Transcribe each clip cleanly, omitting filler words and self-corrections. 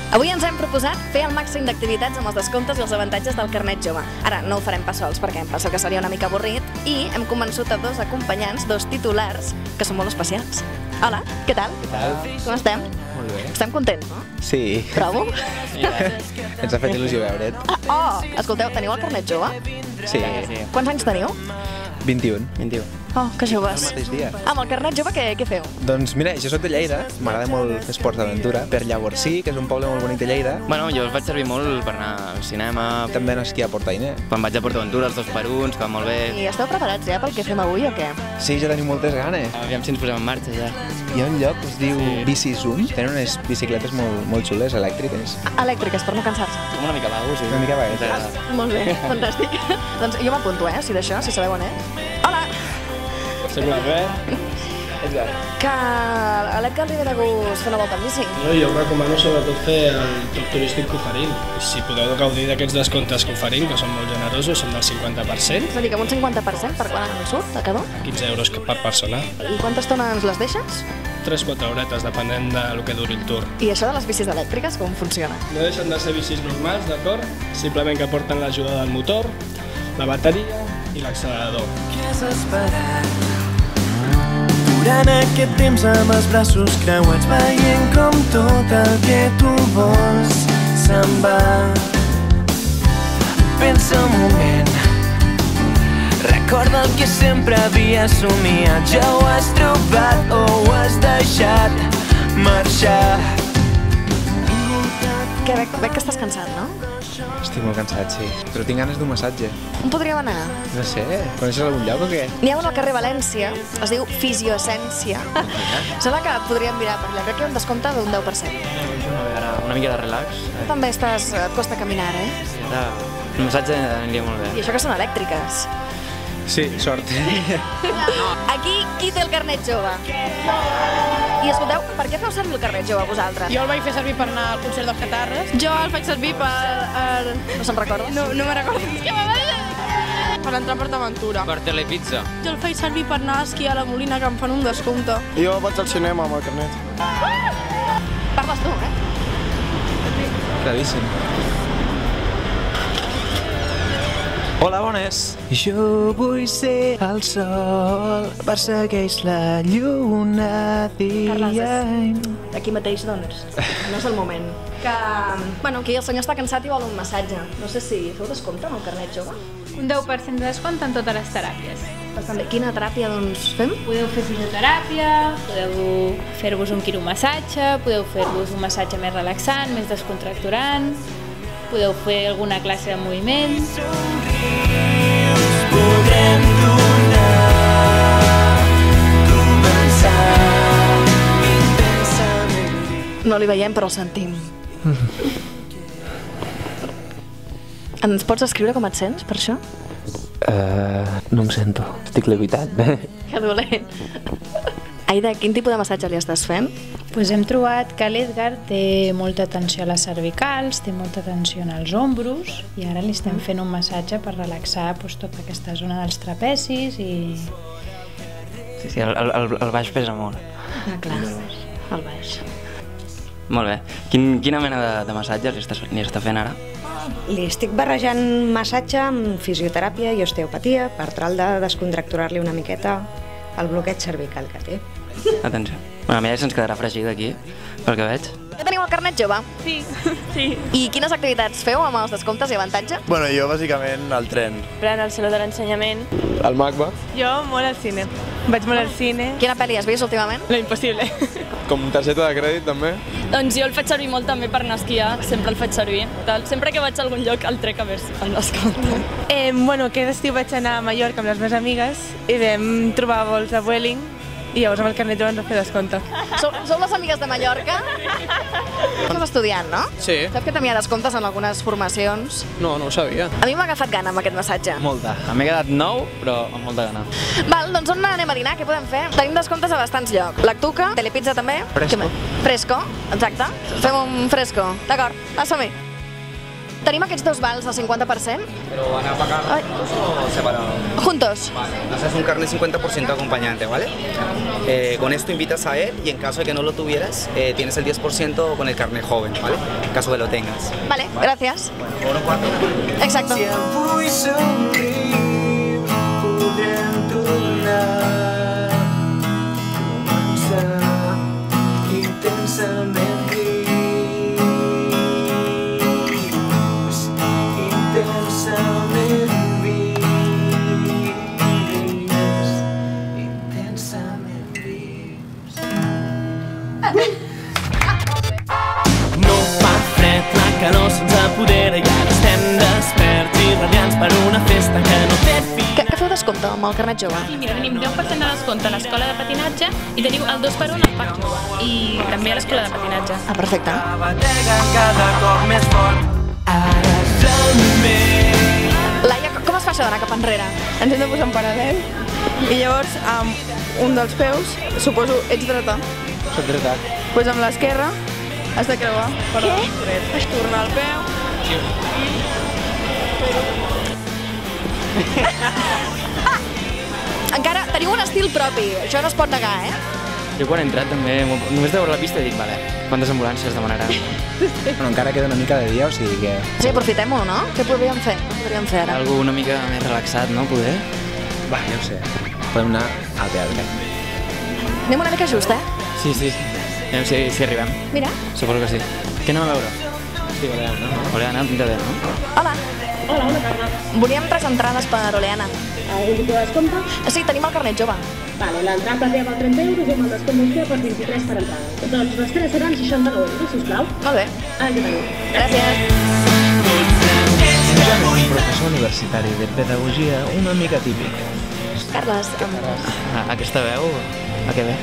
Avui ens hem proposat fer el màxim d'activitats amb els descomptes i els avantatges del carnet jove. Ara no ho farem pas sols perquè em penso que seria una mica avorrit i hem convençut a dos acompanyants, dos titulars, que són molt especials. Hola, què tal? Què tal? Com estem? Molt bé. Estem contents, no? Sí. Trobo? Ens ha fet il·lusió veure't. Escolteu, teniu el carnet jove? Sí. Quants anys teniu? 21. Oh, que joves. El mateix dia. Amb el carnet jove què feu? Doncs mira, jo soc de Lleida, m'agrada molt fer esports d'aventura, per Llavorsí, que és un poble molt bonic de Lleida. Bueno, jo el faig servir molt per anar al cinema. També anar a esquiar a Portainer. Quan vaig a PortAventura, els 2 per 1, que van molt bé. I esteu preparats ja pel que fem avui o què? Sí, ja tenim moltes ganes. Aviam si ens posem en marxa ja. Hi ha un lloc que es diu Bici Zoom, tenen unes bicicletes molt xules, elèctriques. Elèctriques, per no cansar-se. Com una mica vago, sí. Una mica vaguetes. Molt bé, fantàstic. Doncs jo m'apunto, si d'això, si sabeu on és. Hola! Soc l'Albert. Edgar. Que a l'Edgar li ve de gust fer una volta amb bici. Jo recomano sobretot fer el tour turístic que oferim. Si podeu gaudir d'aquests descomptes que oferim, que són molt generosos, són del 50%, És a dir, que amb un 50% per quan en surt, a cada un? 15 euros per persona. I quanta estona ens les deixes? 3-4 horetes, depenent del que duri el tour. I això de les bicis elèctriques, com funciona? No deixen de ser bicis normals, d'acord? Simplement que porten l'ajuda del motor, la bateria i l'accelerador. Què has esperat? Durant aquest temps amb els braços creuats veient com tot el que tu vols se'n va. Pensa un moment, recorda el que sempre havies somiat. Ja ho has trobat o ho has deixat marxar. Què, veig que estàs cansat, no? Estic molt cansat, sí. Però tinc ganes d'un massatge. On podríem anar? No sé, coneixes algun lloc o què? N'hi ha un al carrer València, es diu Fisioessència. Sembla que podríem mirar per allà, crec que hi ha un descompte d'un 10%. Ara, una mica de relax. També et costa caminar, eh? Ara, el massatge aniria molt I bé. això que són elèctriques. Sí, sort. Aquí, qui té el carnet jove? I escolteu, per què feu servir el carnet jove vosaltres? Jo el vaig fer servir per anar al concert dels Catarres. Jo el faig servir per... No se'n recorda? No me recordo. És que per entrar a PortAventura. Per Telepizza. Jo el faig servir per anar a esquiar a la Molina, que em fan un descompte. Jo vaig al cinema amb el carnet. Parles tu, Claríssim. Hola, bones. Jo vull ser el sol, persegueix la lluna dia. Aquí mateix, doncs. No és el moment. Que, bueno, aquí el senyor està cansat i vol un massatge. No sé si feu descompte amb el carnet jove? Un 10% de descompte en totes les teràpies. Bastant bé. Quina teràpia, doncs, fem? Podeu fer fisioteràpia, podeu fer-vos un quiromassatge, podeu fer-vos un massatge més relaxant, més descontracturant, podeu fer alguna classe de moviment. Podrem tornar, començar intensament. No li veiem, però el sentim. Ens pots escriure com et sents, per això? No em sento. Estic levitant. Que dolent. Aida, quin tipus de massatge li estàs fent? Pues hem trobat que l'Edgar té molta tensió a les cervicals, té molta tensió als ombros i ara li estem fent un massatge per relaxar tota aquesta zona dels trapecis i... Sí, el baix pesa molt. Ah, clar, el baix. Molt bé. Quina mena de massatges li està fent ara? Li estic barrejant massatge amb fisioteràpia i osteopatia per tal de descontracturar-li una miqueta el bloqueig cervical que té. Atenció. Bueno, a mi ja se'ns quedarà fregit aquí, pel que veig. Ja teniu el carnet jove? Sí, sí. I quines activitats feu amb els descomptes i avantatge? Bueno, jo bàsicament al tren. Plan al Saló de l'Ensenyament. El MACBA. Jo molt al cine. Vaig molt al cine. Quina pel·li has vist últimament? Lo impossible. Com targeta de crèdit, també. Doncs jo el faig servir molt també per anar a esquiar, sempre el faig servir. Sempre que vaig a algun lloc el trec a veure si el descompte. Bueno, aquest estiu vaig anar a Mallorca amb les meves amigues i vam trobar vols a Vueling i llavors amb el carnet jove ens va fer descompte. Sou les amigues de Mallorca? Estàs estudiant, no? Sí. Saps que tenia descomptes en algunes formacions? No ho sabia. A mi m'ha agafat gana amb aquest massatge. Molta. A mi m'he quedat nou, però amb molta gana. Val, doncs on anem a dinar? Què podem fer? Tenim descomptes a bastants llocs. Lactuca, Telepizza també. Fresco. Què més? Fresco, exacte. Fem un fresco. D'acord, va, som-hi. Tenim aquests dos vals al 50%. Pero van a pagar juntos o separados. Juntos. Vale, haces un carnet 50% acompañante, ¿vale? Con esto invitas a él y en caso de que no lo tuvieras, tienes el 10% con el carnet joven, ¿vale? En caso de lo tengas. Vale, gracias. Oro 4. Exacto. Si avui somriu, podrem tornar a començar intensament vius, intensament vius, intensament vius. No fa fred, la calor se'ns apodera i ara estem desperts i radiants per una festa que no té fi. Què feu descompte amb el carnet jove? Mira, tenim 10% de descompte a l'escola de patinatge i teniu el 2x1 al parc jove i també a l'escola de patinatge. Ah, perfecte. Batega cada cop més fort. Ara també. Laia, com es fa això d'anar cap enrere? Ens hem de posar en paral·lel i llavors amb un dels peus, suposo, ets dreta. Soc dreta. Doncs amb l'esquerra has de creuar per dret. Has tornar el peu. Encara teniu un estil propi, això no es pot negar, eh? Jo quan he entrat també, només de veure la pista dic, vale, quantes ambulàncies demanaran? Bueno, encara queda una mica de dia, o sigui que... Sí, aprofitem-ho, no? Què podríem fer? Què podríem fer ara? Algo una mica més relaxat, no, poder? Va, jo ho sé. Podem anar al teatre. Anem una mica just, eh? Sí, sí. Anem si arribem. Mira. Suposo que sí. Què anem a veure? Sí, Oleana. Oleana, pinta bé, no? Hola. Hola, bona tarda. Volíem 3 entrades per Oleana. Algun tipus de descompte? Sí, tenim el carnet jove. Vale, l'entrada té per 30 euros i amb el descompte vostè per 23 per entrada. Doncs les 3 seran 69 euros, sisplau. Molt bé. Aquí tenim. Gràcies. Ja Un professor universitari de pedagogia una mica típic. Carles, Aquesta veu, a què ve?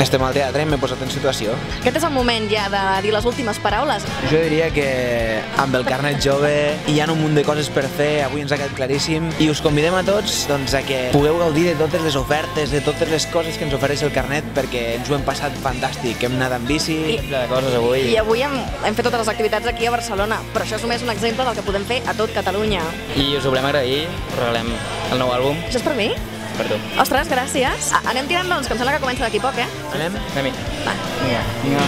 Estem al teatre i m'he posat en situació. aquest és el moment ja de dir les últimes paraules. Jo diria que amb el carnet jove hi ha un munt de coses per fer, avui ens ha quedat claríssim, i us convidem a tots doncs, a que pugueu gaudir de totes les ofertes, de totes les coses que ens ofereix el carnet, perquè ens ho hem passat fantàstic. Hem anat amb bici, de coses avui. I avui hem fet totes les activitats aquí a Barcelona, però això és només un exemple del que podem fer a tot Catalunya. I us ho volem agrair, us regalem el nou àlbum. Això és per mi? Per tu. Ostres, gràcies. Anem tirant, doncs, que em sembla que comença d'aquí poc, eh? Anem? Anem-hi. Va. Vinga.